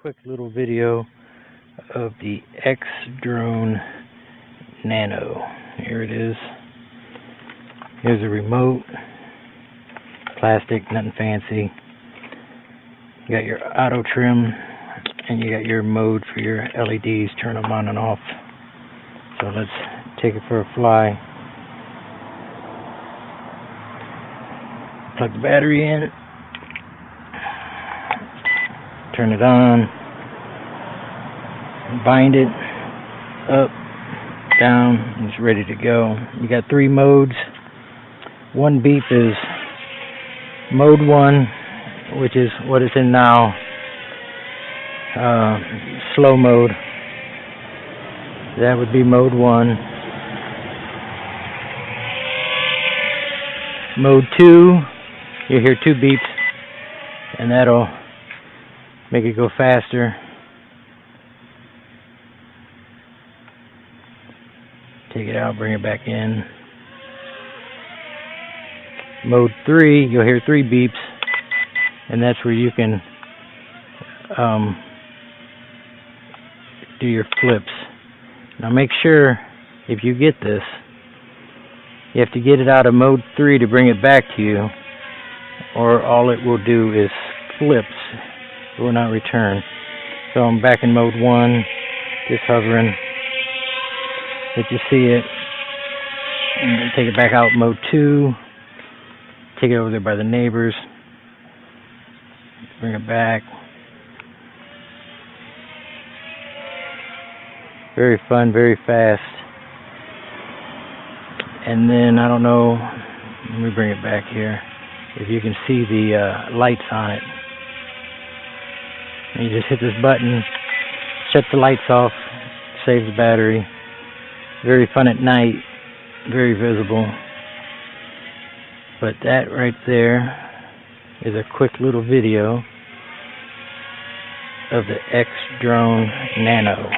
quick little video of the X Drone Nano. Here it is. Here's a remote, plastic, nothing fancy. You got your auto trim, and you got your mode for your LEDs, turn them on and off. So let's take it for a fly. Plug the battery in, turn it on, bind it up, down, and it's ready to go. You got 3 modes. One beep is mode 1, which is what it's in now, slow mode. That would be mode 1. Mode 2, you hear 2 beeps, and that'll make it go faster. Take it out, bring it back in. Mode 3, you'll hear 3 beeps, and that's where you can do your flips. Now make sure, if you get this, you have to get it out of mode 3 to bring it back to you, or all it will do is flips. It will not return. So I'm back in mode 1, just hovering. Let you see it. And then take it back out mode 2. Take it over there by the neighbors. Bring it back. Very fun, very fast. And then, I don't know, let me bring it back here, if you can see the lights on it. And you just hit this button, shut the lights off, saves the battery. Very fun at night, very visible. But that right there is a quick little video of the X Drone Nano.